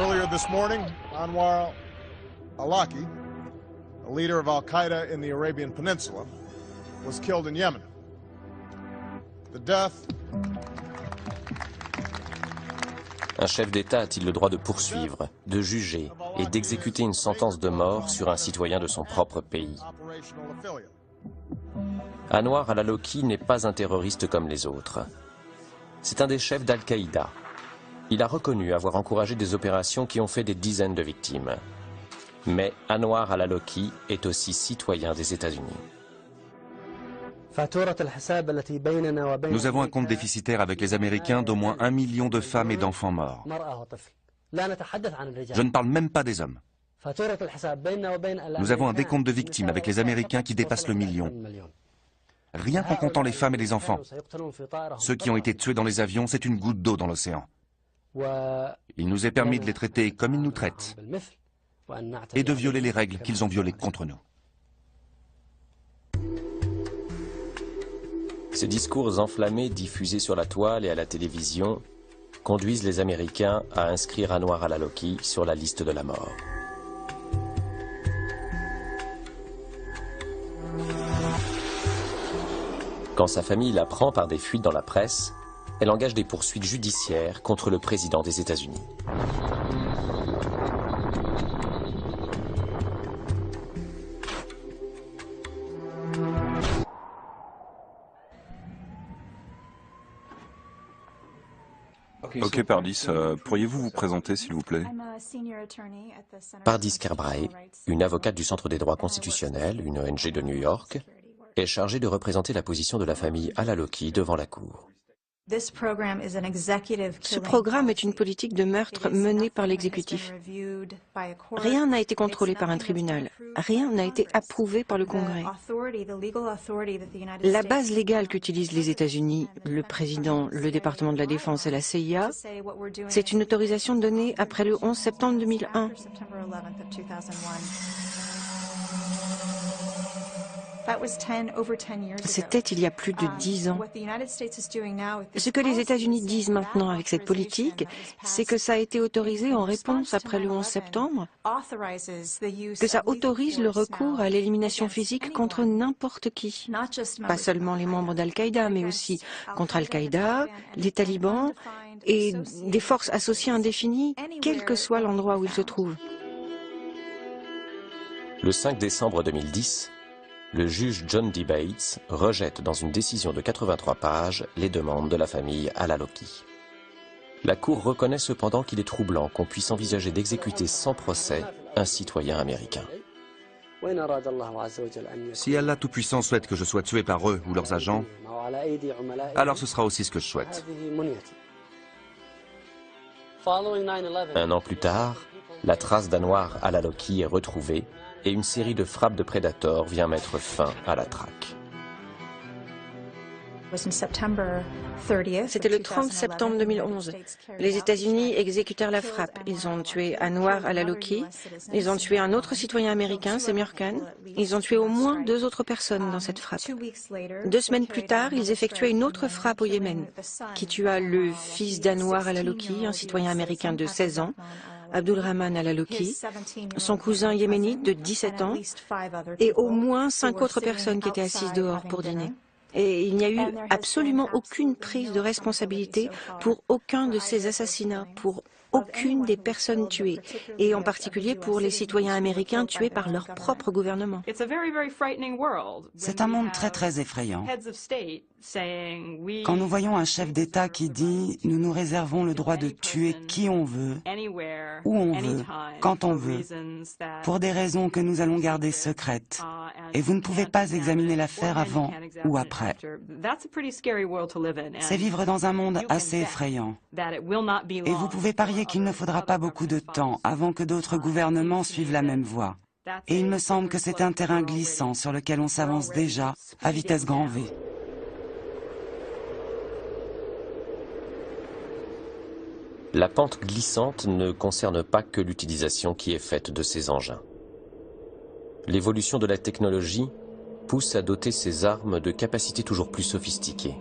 Earlier this morning, Anwar al-Awlaki, a leader of Al-Qaeda in the Arabian Peninsula, was killed in Yemen. The death. Un chef d'État a-t-il le droit de poursuivre, de juger et d'exécuter une sentence de mort sur un citoyen de son propre pays? Anwar al-Awlaki n'est pas un terroriste comme les autres. C'est un des chefs d'Al-Qaïda. Il a reconnu avoir encouragé des opérations qui ont fait des dizaines de victimes. Mais Anwar al-Awlaki est aussi citoyen des États-Unis. Nous avons un compte déficitaire avec les Américains d'au moins 1 million de femmes et d'enfants morts. Je ne parle même pas des hommes. Nous avons un décompte de victimes avec les Américains qui dépasse le million. Rien qu'en comptant les femmes et les enfants. Ceux qui ont été tués dans les avions, c'est une goutte d'eau dans l'océan. Il nous est permis de les traiter comme ils nous traitent et de violer les règles qu'ils ont violées contre nous. Ces discours enflammés diffusés sur la toile et à la télévision conduisent les Américains à inscrire Anwar al-Awlaki sur la liste de la mort. Quand sa famille l'apprend par des fuites dans la presse, elle engage des poursuites judiciaires contre le président des États-Unis. Ok, Pardis, pourriez-vous vous présenter, s'il vous plaît? Pardis Kerbray, une avocate du Centre des droits constitutionnels, une ONG de New York, est chargée de représenter la position de la famille al-Awlaki devant la Cour. Ce programme est une politique de meurtre menée par l'exécutif. Rien n'a été contrôlé par un tribunal. Rien n'a été approuvé par le Congrès. La base légale qu'utilisent les États-Unis, le président, le département de la Défense et la CIA, c'est une autorisation donnée après le 11 septembre 2001. C'était il y a plus de 10 ans. Ce que les États-Unis disent maintenant avec cette politique, c'est que ça a été autorisé en réponse après le 11 septembre, que ça autorise le recours à l'élimination physique contre n'importe qui. Pas seulement les membres d'Al-Qaïda, mais aussi contre Al-Qaïda, les talibans et des forces associées indéfinies, quel que soit l'endroit où ils se trouvent. Le 5 décembre 2010, le juge John D. Bates rejette dans une décision de 83 pages les demandes de la famille al-Awlaki. La Cour reconnaît cependant qu'il est troublant qu'on puisse envisager d'exécuter sans procès un citoyen américain. Si Allah Tout-Puissant souhaite que je sois tué par eux ou leurs agents, alors ce sera aussi ce que je souhaite. Un an plus tard, la trace d'Anwar al-Awlaki est retrouvée et une série de frappes de prédateurs vient mettre fin à la traque. C'était le 30 septembre 2011. Les États-Unis exécutèrent la frappe. Ils ont tué Anwar al-Awlaki. Ils ont tué un autre citoyen américain, Samir Khan. Ils ont tué au moins 2 autres personnes dans cette frappe. 2 semaines plus tard, ils effectuaient une autre frappe au Yémen, qui tua le fils d'Anwar al-Awlaki, un citoyen américain de 16 ans, Abdulrahman al-Awlaki, son cousin yéménite de 17 ans, et au moins 5 autres personnes qui étaient assises dehors pour dîner. Et il n'y a eu absolument aucune prise de responsabilité pour aucun de ces assassinats, pour aucune des personnes tuées, et en particulier pour les citoyens américains tués par leur propre gouvernement. C'est un monde très effrayant. Quand nous voyons un chef d'État qui dit « Nous nous réservons le droit de tuer qui on veut, où on veut, quand on veut, pour des raisons que nous allons garder secrètes, et vous ne pouvez pas examiner l'affaire avant ou après », c'est vivre dans un monde assez effrayant. Et vous pouvez parier qu'il ne faudra pas beaucoup de temps avant que d'autres gouvernements suivent la même voie. Et il me semble que c'est un terrain glissant sur lequel on s'avance déjà à vitesse grand V. La pente glissante ne concerne pas que l'utilisation qui est faite de ces engins. L'évolution de la technologie pousse à doter ces armes de capacités toujours plus sophistiquées.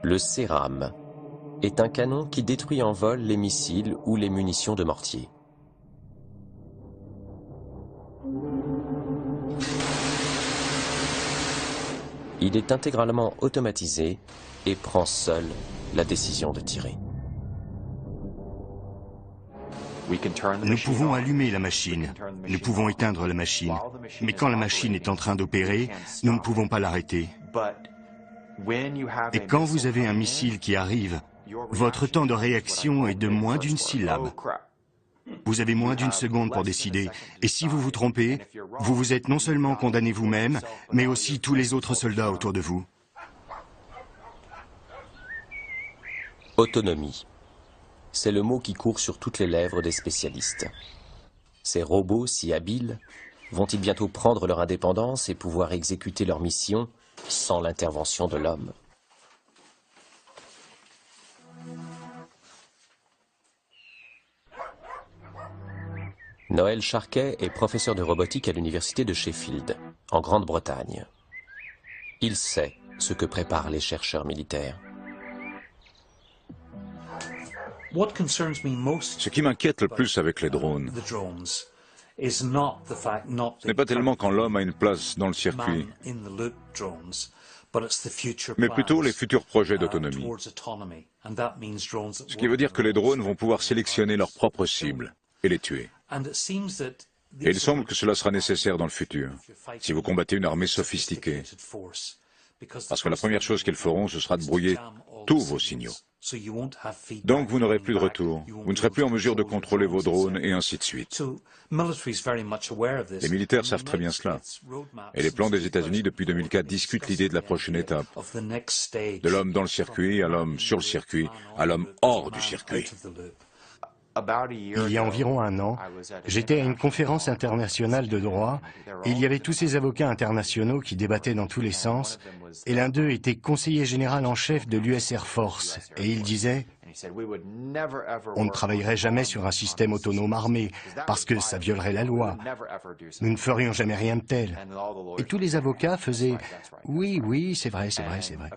Le CERAM est un canon qui détruit en vol les missiles ou les munitions de mortier. Il est intégralement automatisé et prend seul la décision de tirer. Nous pouvons allumer la machine, nous pouvons éteindre la machine, mais quand la machine est en train d'opérer, nous ne pouvons pas l'arrêter. Et quand vous avez un missile qui arrive, votre temps de réaction est de moins d'une syllabe. Vous avez moins d'une seconde pour décider, et si vous vous trompez, vous vous êtes non seulement condamné vous-même, mais aussi tous les autres soldats autour de vous. Autonomie. C'est le mot qui court sur toutes les lèvres des spécialistes. Ces robots si habiles vont-ils bientôt prendre leur indépendance et pouvoir exécuter leur mission sans l'intervention de l'homme? Noël Charquet est professeur de robotique à l'université de Sheffield, en Grande-Bretagne. Il sait ce que préparent les chercheurs militaires. Ce qui m'inquiète le plus avec les drones, ce n'est pas tellement quand l'homme a une place dans le circuit, mais plutôt les futurs projets d'autonomie. Ce qui veut dire que les drones vont pouvoir sélectionner leurs propres cibles et les tuer. Et il semble que cela sera nécessaire dans le futur, si vous combattez une armée sophistiquée. Parce que la première chose qu'ils feront, ce sera de brouiller tous vos signaux. Donc vous n'aurez plus de retour, vous ne serez plus en mesure de contrôler vos drones et ainsi de suite. Les militaires savent très bien cela. Et les plans des États-Unis depuis 2004 discutent l'idée de la prochaine étape. De l'homme dans le circuit, à l'homme sur le circuit, à l'homme hors du circuit. Il y a environ un an, j'étais à une conférence internationale de droit et il y avait tous ces avocats internationaux qui débattaient dans tous les sens et l'un d'eux était conseiller général en chef de l'US Air Force et il disait « On ne travaillerait jamais sur un système autonome armé parce que ça violerait la loi. Nous ne ferions jamais rien de tel. » Et tous les avocats faisaient « Oui, oui, c'est vrai, c'est vrai, c'est vrai. »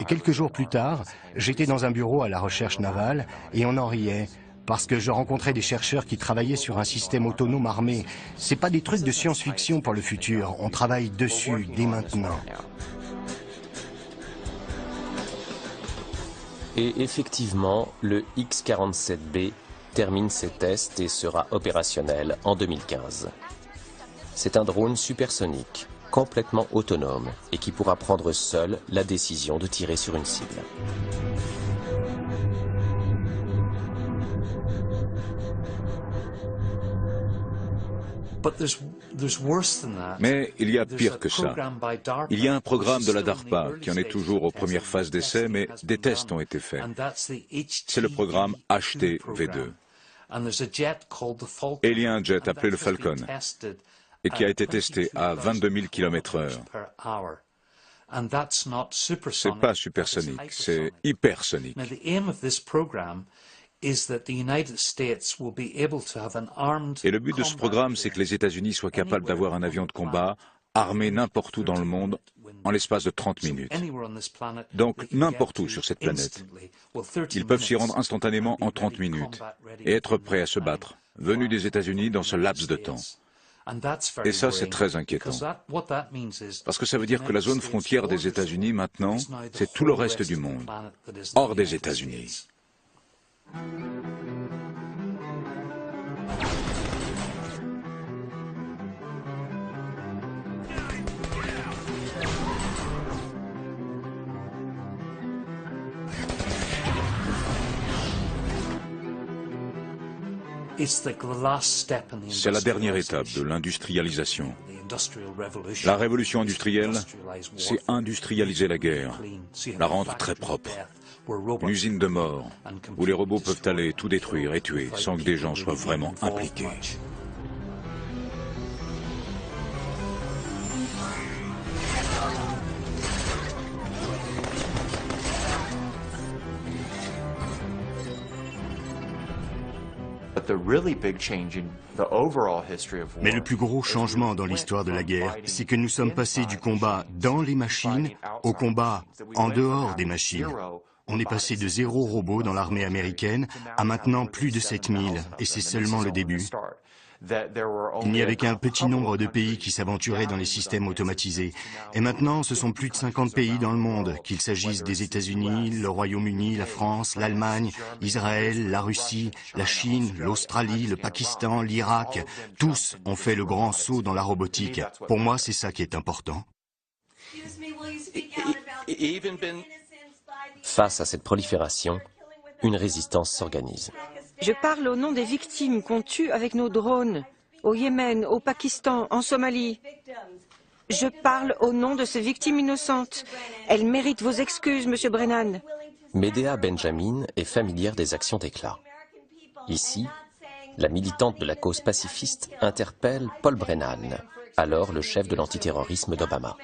Et quelques jours plus tard, j'étais dans un bureau à la recherche navale et on en riait. Parce que je rencontrais des chercheurs qui travaillaient sur un système autonome armé. C'est pas des trucs de science-fiction pour le futur. On travaille dessus dès maintenant. Et effectivement, le X-47B termine ses tests et sera opérationnel en 2015. C'est un drone supersonique, complètement autonome et qui pourra prendre seul la décision de tirer sur une cible. Mais il y a pire que ça. Il y a un programme de la DARPA qui en est toujours aux premières phases d'essai, mais des tests ont été faits. C'est le programme HT-V2. Et il y a un jet appelé le Falcon, et qui a été testé à 22 000 km/h. C'est pas supersonique, c'est hypersonique. Et le but de ce programme, c'est que les États-Unis soient capables d'avoir un avion de combat armé n'importe où dans le monde en l'espace de 30 minutes. Donc n'importe où sur cette planète. Ils peuvent s'y rendre instantanément en 30 minutes et être prêts à se battre, venus des États-Unis dans ce laps de temps. Et ça, c'est très inquiétant. Parce que ça veut dire que la zone frontière des États-Unis, maintenant, c'est tout le reste du monde, hors des États-Unis. C'est la dernière étape de l'industrialisation. La révolution industrielle, c'est industrialiser la guerre, la rendre très propre. Une usine de mort, où les robots peuvent aller tout détruire et tuer sans que des gens soient vraiment impliqués. Mais le plus gros changement dans l'histoire de la guerre, c'est que nous sommes passés du combat dans les machines au combat en dehors des machines. On est passé de 0 robots dans l'armée américaine à maintenant plus de 7000, et c'est seulement le début. Il n'y avait qu'un petit nombre de pays qui s'aventuraient dans les systèmes automatisés. Et maintenant, ce sont plus de 50 pays dans le monde, qu'il s'agisse des États-Unis, le Royaume-Uni, la France, l'Allemagne, Israël, la Russie, la Chine, l'Australie, le Pakistan, l'Irak. Tous ont fait le grand saut dans la robotique. Pour moi, c'est ça qui est important. Face à cette prolifération, une résistance s'organise. Je parle au nom des victimes qu'on tue avec nos drones, au Yémen, au Pakistan, en Somalie. Je parle au nom de ces victimes innocentes. Elles méritent vos excuses, Monsieur Brennan. Medea Benjamin est familière des actions d'éclat. Ici, la militante de la cause pacifiste interpelle Paul Brennan, alors le chef de l'antiterrorisme d'Obama.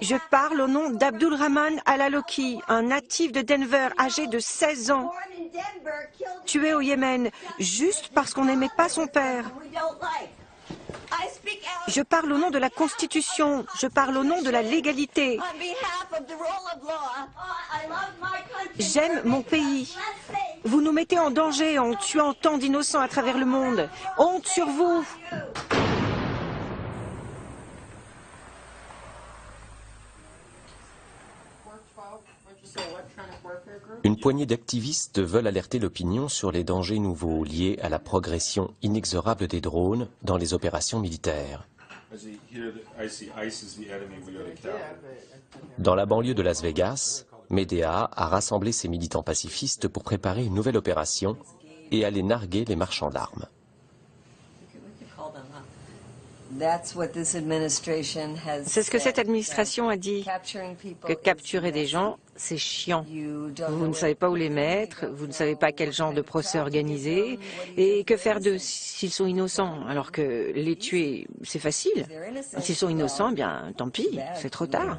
Je parle au nom d'Abdulrahman Al-Aloki, un natif de Denver âgé de 16 ans, tué au Yémen juste parce qu'on n'aimait pas son père. Je parle au nom de la Constitution, je parle au nom de la légalité. J'aime mon pays. Vous nous mettez en danger en tuant tant d'innocents à travers le monde. Honte sur vous! Une poignée d'activistes veulent alerter l'opinion sur les dangers nouveaux liés à la progression inexorable des drones dans les opérations militaires. Dans la banlieue de Las Vegas, Medea a rassemblé ses militants pacifistes pour préparer une nouvelle opération et aller narguer les marchands d'armes. C'est ce que cette administration a dit, que capturer des gens, c'est chiant. Vous ne savez pas où les mettre, vous ne savez pas quel genre de procès organiser, et que faire d'eux s'ils sont innocents, alors que les tuer, c'est facile. S'ils sont innocents, eh bien, tant pis, c'est trop tard.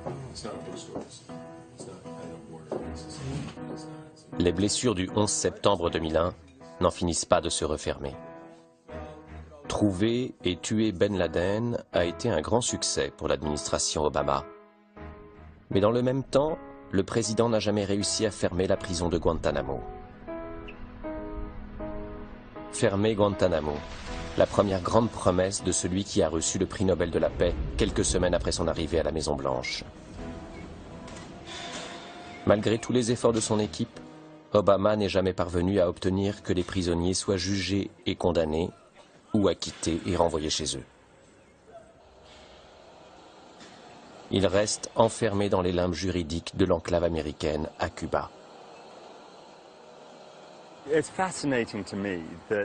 Les blessures du 11 septembre 2001 n'en finissent pas de se refermer. Trouver et tuer Ben Laden a été un grand succès pour l'administration Obama. Mais dans le même temps, le président n'a jamais réussi à fermer la prison de Guantanamo. Fermer Guantanamo, la première grande promesse de celui qui a reçu le prix Nobel de la paix quelques semaines après son arrivée à la Maison-Blanche. Malgré tous les efforts de son équipe, Obama n'est jamais parvenu à obtenir que les prisonniers soient jugés et condamnés, ou acquittés et renvoyés chez eux. Ils restent enfermés dans les limbes juridiques de l'enclave américaine à Cuba.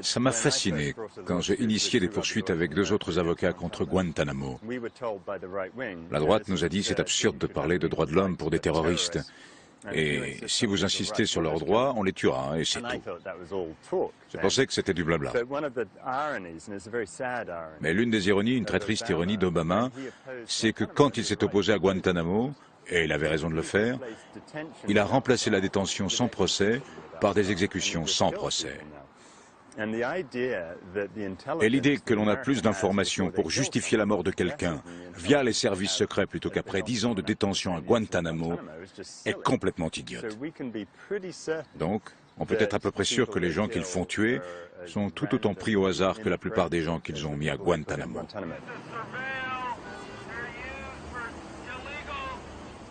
Ça m'a fasciné quand j'ai initié des poursuites avec 2 autres avocats contre Guantanamo. La droite nous a dit c'est absurde de parler de droits de l'homme pour des terroristes. Et si vous insistez sur leurs droits, on les tuera, et c'est tout. Je pensais que c'était du blabla. Mais l'une des ironies, une très triste ironie d'Obama, c'est que quand il s'est opposé à Guantanamo, et il avait raison de le faire, il a remplacé la détention sans procès par des exécutions sans procès. Et l'idée que l'on a plus d'informations pour justifier la mort de quelqu'un via les services secrets plutôt qu'après 10 ans de détention à Guantanamo est complètement idiote. Donc, on peut être à peu près sûr que les gens qu'ils font tuer sont tout autant pris au hasard que la plupart des gens qu'ils ont mis à Guantanamo.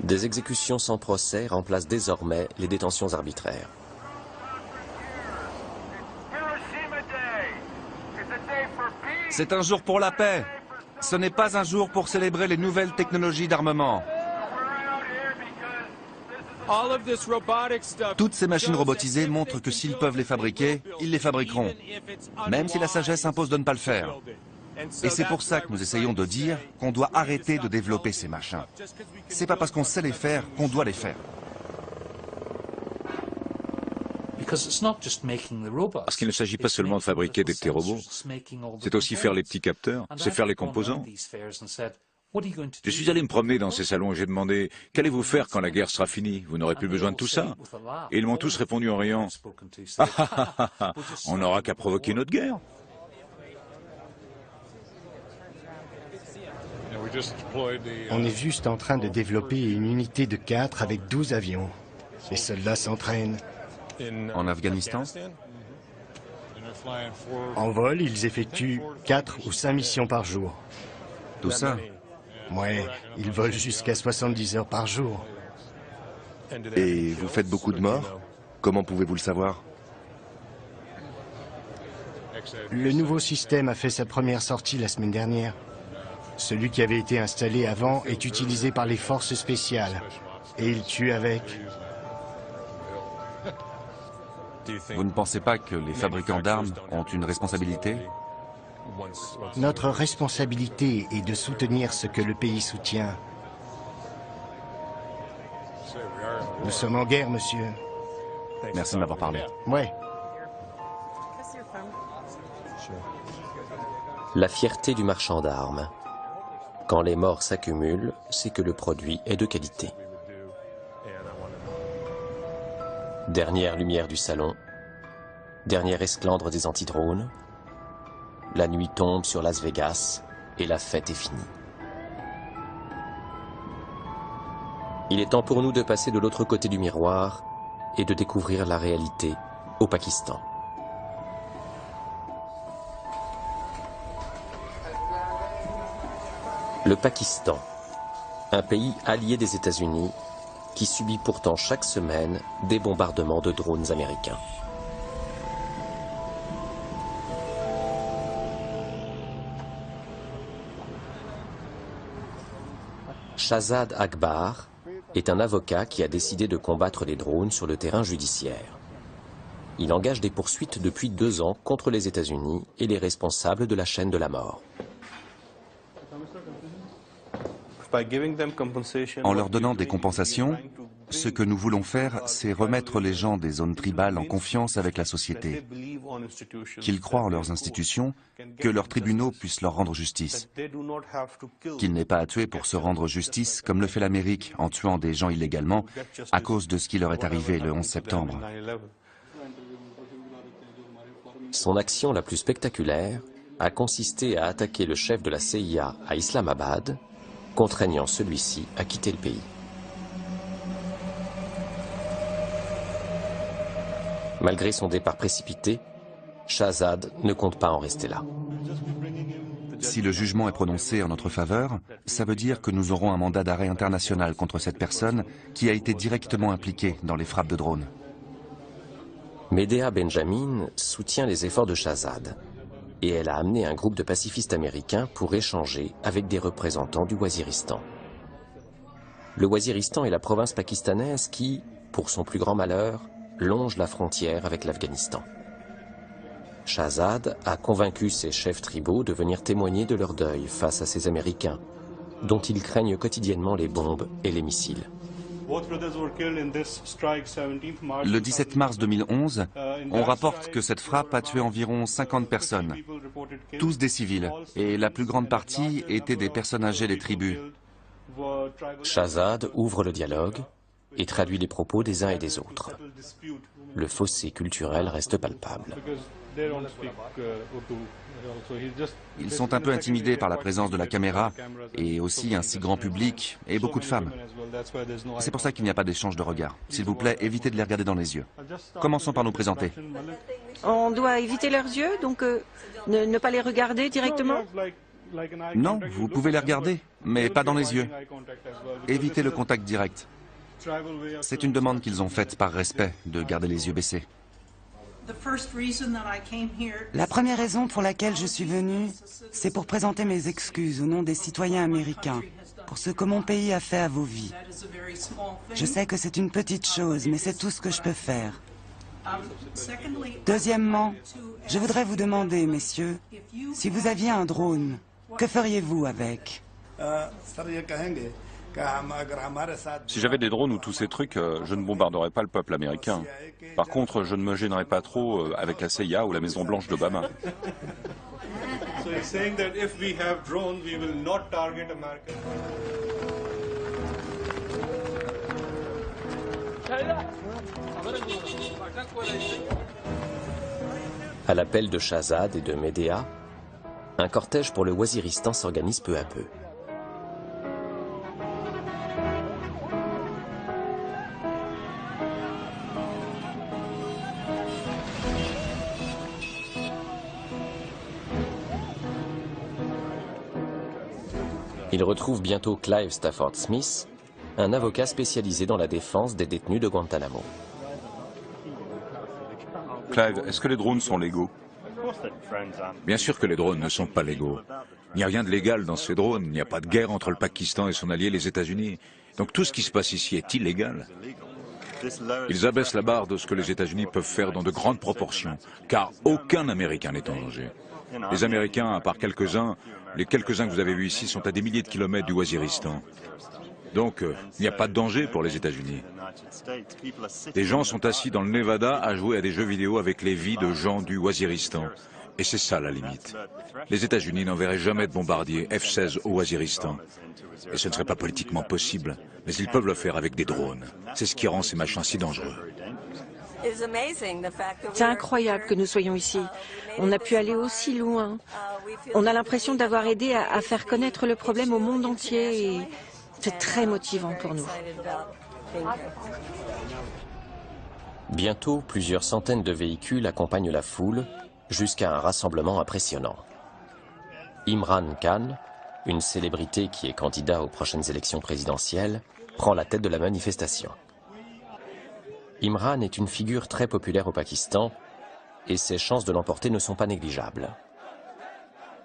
Des exécutions sans procès remplacent désormais les détentions arbitraires. C'est un jour pour la paix. Ce n'est pas un jour pour célébrer les nouvelles technologies d'armement. Toutes ces machines robotisées montrent que s'ils peuvent les fabriquer, ils les fabriqueront, même si la sagesse impose de ne pas le faire. Et c'est pour ça que nous essayons de dire qu'on doit arrêter de développer ces machins. C'est pas parce qu'on sait les faire qu'on doit les faire. Parce qu'il ne s'agit pas seulement de fabriquer des petits robots, c'est aussi faire les petits capteurs, c'est faire les composants. Je suis allé me promener dans ces salons et j'ai demandé « Qu'allez-vous faire quand la guerre sera finie? Vous n'aurez plus besoin de tout ça ?» Et ils m'ont tous répondu en riant « Ah, on n'aura qu'à provoquer une autre guerre !» On est juste en train de développer une unité de 4 avec 12 avions. Les soldats s'entraînent. En Afghanistan? En vol, ils effectuent 4 ou 5 missions par jour. Tout ça? Ouais, ils volent jusqu'à 70 heures par jour. Et vous faites beaucoup de morts? Comment pouvez-vous le savoir? Le nouveau système a fait sa première sortie la semaine dernière. Celui qui avait été installé avant est utilisé par les forces spéciales. Et ils tuent avec. Vous ne pensez pas que les fabricants d'armes ont une responsabilité? Notre responsabilité est de soutenir ce que le pays soutient. Nous sommes en guerre, monsieur. Merci de m'avoir parlé. Ouais. La fierté du marchand d'armes. Quand les morts s'accumulent, c'est que le produit est de qualité. Dernière lumière du salon, dernière esclandre des antidrones. La nuit tombe sur Las Vegas et la fête est finie. Il est temps pour nous de passer de l'autre côté du miroir et de découvrir la réalité au Pakistan. Le Pakistan, un pays allié des États-Unis qui subit pourtant chaque semaine des bombardements de drones américains. Shahzad Akbar est un avocat qui a décidé de combattre les drones sur le terrain judiciaire. Il engage des poursuites depuis 2 ans contre les États-Unis et les responsables de la chaîne de la mort. En leur donnant des compensations, ce que nous voulons faire, c'est remettre les gens des zones tribales en confiance avec la société, qu'ils croient en leurs institutions, que leurs tribunaux puissent leur rendre justice, qu'ils n'aient pas à tuer pour se rendre justice comme le fait l'Amérique en tuant des gens illégalement à cause de ce qui leur est arrivé le 11 septembre. Son action la plus spectaculaire a consisté à attaquer le chef de la CIA à Islamabad, contraignant celui-ci à quitter le pays. Malgré son départ précipité, Shahzad ne compte pas en rester là. Si le jugement est prononcé en notre faveur, ça veut dire que nous aurons un mandat d'arrêt international contre cette personne qui a été directement impliquée dans les frappes de drones. Medea Benjamin soutient les efforts de Shahzad et elle a amené un groupe de pacifistes américains pour échanger avec des représentants du Waziristan. Le Waziristan est la province pakistanaise qui, pour son plus grand malheur, longe la frontière avec l'Afghanistan. Shahzad a convaincu ses chefs tribaux de venir témoigner de leur deuil face à ces Américains, dont ils craignent quotidiennement les bombes et les missiles. Le 17 mars 2011, on rapporte que cette frappe a tué environ 50 personnes, tous des civils, et la plus grande partie étaient des personnes âgées des tribus. Shahzad ouvre le dialogue et traduit les propos des uns et des autres. Le fossé culturel reste palpable. Ils sont un peu intimidés par la présence de la caméra et aussi un si grand public et beaucoup de femmes. C'est pour ça qu'il n'y a pas d'échange de regards. S'il vous plaît, évitez de les regarder dans les yeux. Commençons par nous présenter. On doit éviter leurs yeux, donc ne pas les regarder directement? Non, vous pouvez les regarder, mais pas dans les yeux. Évitez le contact direct. C'est une demande qu'ils ont faite par respect, de garder les yeux baissés. La première raison pour laquelle je suis venu, c'est pour présenter mes excuses au nom des citoyens américains pour ce que mon pays a fait à vos vies. Je sais que c'est une petite chose, mais c'est tout ce que je peux faire. Deuxièmement, je voudrais vous demander, messieurs, si vous aviez un drone, que feriez-vous avec? Si j'avais des drones ou tous ces trucs, je ne bombarderais pas le peuple américain. Par contre, je ne me gênerais pas trop avec la CIA ou la Maison Blanche d'Obama. À l'appel de Shahzad et de Medea, un cortège pour le Waziristan s'organise peu à peu. Il retrouve bientôt Clive Stafford Smith, un avocat spécialisé dans la défense des détenus de Guantanamo. Clive, est-ce que les drones sont légaux? Bien sûr que les drones ne sont pas légaux. Il n'y a rien de légal dans ces drones. Il n'y a pas de guerre entre le Pakistan et son allié les États-Unis. Donc tout ce qui se passe ici est illégal. Ils abaissent la barre de ce que les États-Unis peuvent faire dans de grandes proportions, car aucun Américain n'est en danger. Les Américains, à part quelques-uns, les quelques-uns que vous avez vus ici sont à des milliers de kilomètres du Waziristan. Donc, il n'y a pas de danger pour les États-Unis. Des gens sont assis dans le Nevada à jouer à des jeux vidéo avec les vies de gens du Waziristan. Et c'est ça la limite. Les États-Unis n'enverraient jamais de bombardiers F-16 au Waziristan. Et ce ne serait pas politiquement possible, mais ils peuvent le faire avec des drones. C'est ce qui rend ces machins si dangereux. C'est incroyable que nous soyons ici. On a pu aller aussi loin. On a l'impression d'avoir aidé à faire connaître le problème au monde entier et c'est très motivant pour nous. Bientôt, plusieurs centaines de véhicules accompagnent la foule jusqu'à un rassemblement impressionnant. Imran Khan, une célébrité qui est candidat aux prochaines élections présidentielles, prend la tête de la manifestation. Imran est une figure très populaire au Pakistan et ses chances de l'emporter ne sont pas négligeables.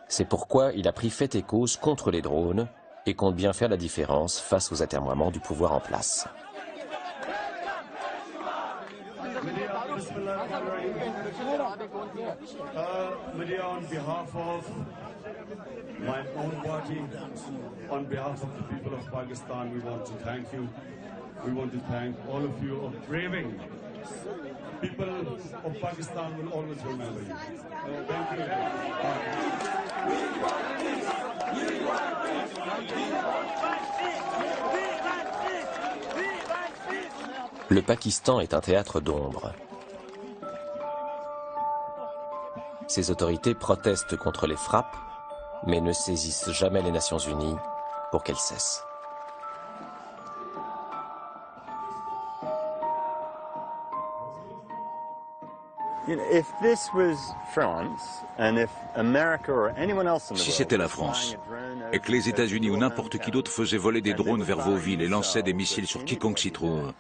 C'est pourquoi il a pris fait et cause contre les drones et compte bien faire la différence face aux atermoiements du pouvoir en place. We want to thank all of you for braving. People of Pakistan will always remember you. Thank you. Le Pakistan est un théâtre d'ombre. Ses autorités protestent contre les frappes, mais ne saisissent jamais les Nations Unies pour qu'elles cessent. Si c'était la France, et que les États-Unis ou n'importe qui d'autre faisait voler des drones vers vos villes et lançait des missiles sur quiconque s'y trouve,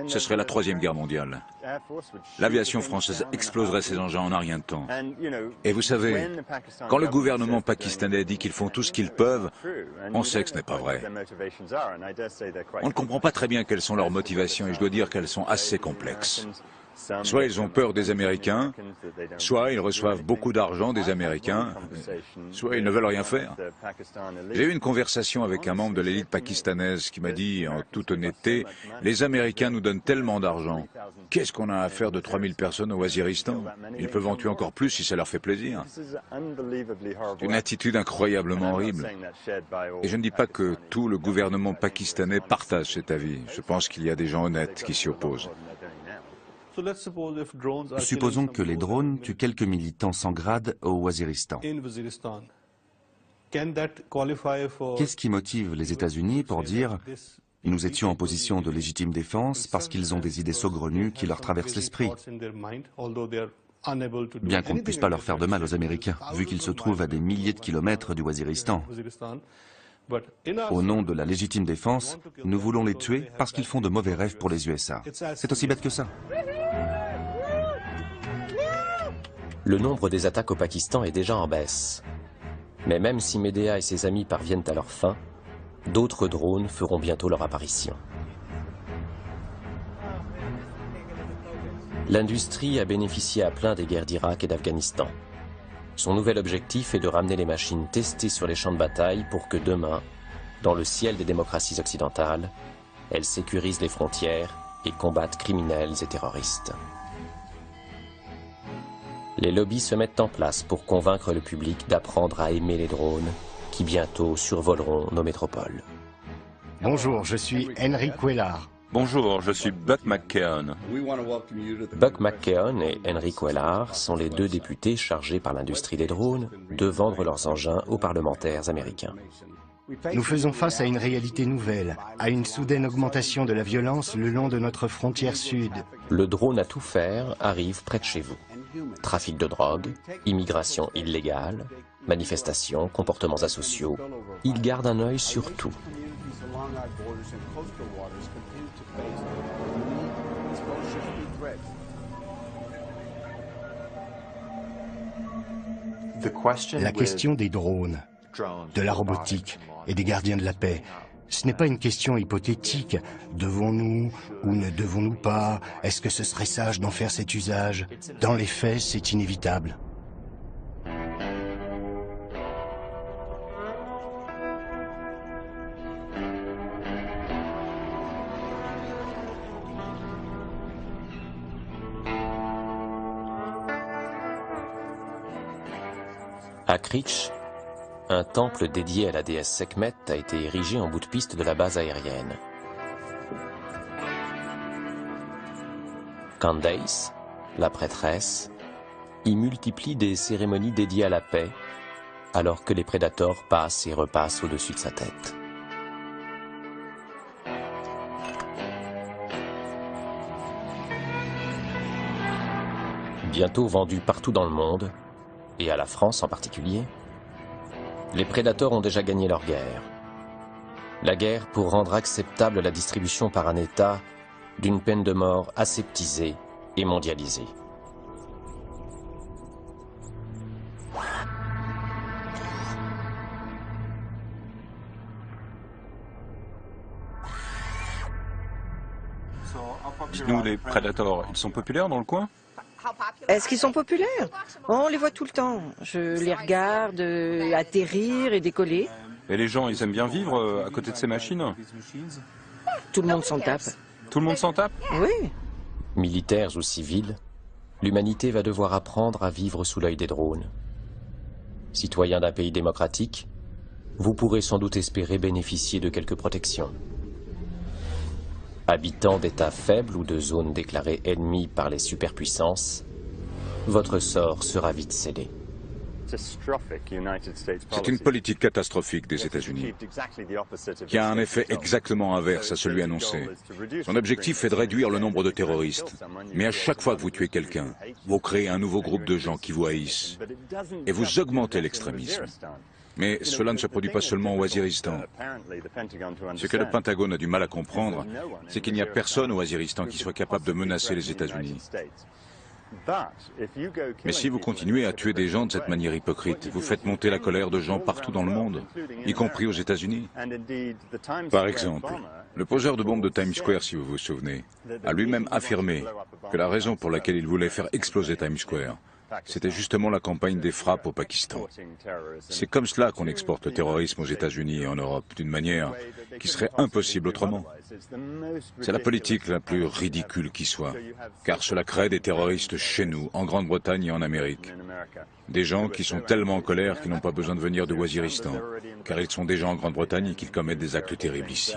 ce serait la Troisième Guerre mondiale. L'aviation française exploserait ces engins en un rien de temps. Et vous savez, quand le gouvernement pakistanais dit qu'ils font tout ce qu'ils peuvent, on sait que ce n'est pas vrai. On ne comprend pas très bien quelles sont leurs motivations et je dois dire qu'elles sont assez complexes. Soit ils ont peur des Américains, soit ils reçoivent beaucoup d'argent des Américains, soit ils ne veulent rien faire. J'ai eu une conversation avec un membre de l'élite pakistanaise qui m'a dit, en toute honnêteté, « Les Américains nous donnent tellement d'argent. Qu'est-ce qu'on a à faire de 3000 personnes au Waziristan? Ils peuvent en tuer encore plus si ça leur fait plaisir. » C'est une attitude incroyablement horrible. Et je ne dis pas que tout le gouvernement pakistanais partage cet avis. Je pense qu'il y a des gens honnêtes qui s'y opposent. Supposons que les drones tuent quelques militants sans grade au Waziristan. Qu'est-ce qui motive les États-Unis pour dire « nous étions en position de légitime défense parce qu'ils ont des idées saugrenues qui leur traversent l'esprit » bien qu'on ne puisse pas leur faire de mal aux Américains, vu qu'ils se trouvent à des milliers de kilomètres du Waziristan. Au nom de la légitime défense, nous voulons les tuer parce qu'ils font de mauvais rêves pour les USA. C'est aussi bête que ça. Le nombre des attaques au Pakistan est déjà en baisse. Mais même si Medea et ses amis parviennent à leur fin, d'autres drones feront bientôt leur apparition. L'industrie a bénéficié à plein des guerres d'Irak et d'Afghanistan. Son nouvel objectif est de ramener les machines testées sur les champs de bataille pour que demain, dans le ciel des démocraties occidentales, elles sécurisent les frontières et combattent criminels et terroristes. Les lobbies se mettent en place pour convaincre le public d'apprendre à aimer les drones qui bientôt survoleront nos métropoles. Bonjour, je suis Henry Cuellar. Bonjour, je suis Buck McKeon. Buck McKeon et Henry Cuellar sont les deux députés chargés par l'industrie des drones de vendre leurs engins aux parlementaires américains. Nous faisons face à une réalité nouvelle, à une soudaine augmentation de la violence le long de notre frontière sud. Le drone à tout faire arrive près de chez vous. Trafic de drogue, immigration illégale, manifestations, comportements asociaux. Il garde un œil sur tout. La question des drones, de la robotique et des gardiens de la paix, ce n'est pas une question hypothétique. Devons-nous ou ne devons-nous pas? Est-ce que ce serait sage d'en faire cet usage? Dans les faits, c'est inévitable. À Creech, un temple dédié à la déesse Sekhmet a été érigé en bout de piste de la base aérienne. Candace, la prêtresse, y multiplie des cérémonies dédiées à la paix, alors que les prédateurs passent et repassent au-dessus de sa tête. Bientôt vendu partout dans le monde, et à la France en particulier, les prédateurs ont déjà gagné leur guerre. La guerre pour rendre acceptable la distribution par un État d'une peine de mort aseptisée et mondialisée. Dites-nous, les prédateurs, ils sont populaires dans le coin? Est-ce qu'ils sont populaires? On les voit tout le temps. Je les regarde atterrir et décoller. Et les gens, ils aiment bien vivre à côté de ces machines? Tout le monde s'en tape. Tout le monde s'en tape? Oui. Militaires ou civils, l'humanité va devoir apprendre à vivre sous l'œil des drones. Citoyens d'un pays démocratique, vous pourrez sans doute espérer bénéficier de quelques protections. Habitants d'États faibles ou de zones déclarées ennemies par les superpuissances, votre sort sera vite scellé. C'est une politique catastrophique des États-Unis, qui a un effet exactement inverse à celui annoncé. Son objectif est de réduire le nombre de terroristes. Mais à chaque fois que vous tuez quelqu'un, vous créez un nouveau groupe de gens qui vous haïssent. Et vous augmentez l'extrémisme. Mais cela ne se produit pas seulement au Waziristan. Ce que le Pentagone a du mal à comprendre, c'est qu'il n'y a personne au Waziristan qui soit capable de menacer les États-Unis. Mais si vous continuez à tuer des gens de cette manière hypocrite, vous faites monter la colère de gens partout dans le monde, y compris aux États-Unis. Par exemple, le poseur de bombes de Times Square, si vous vous souvenez, a lui-même affirmé que la raison pour laquelle il voulait faire exploser Times Square, c'était justement la campagne des frappes au Pakistan. C'est comme cela qu'on exporte le terrorisme aux États-Unis et en Europe, d'une manière qui serait impossible autrement. C'est la politique la plus ridicule qui soit, car cela crée des terroristes chez nous, en Grande-Bretagne et en Amérique. Des gens qui sont tellement en colère qu'ils n'ont pas besoin de venir de Waziristan, car ils sont déjà en Grande-Bretagne et qu'ils commettent des actes terribles ici.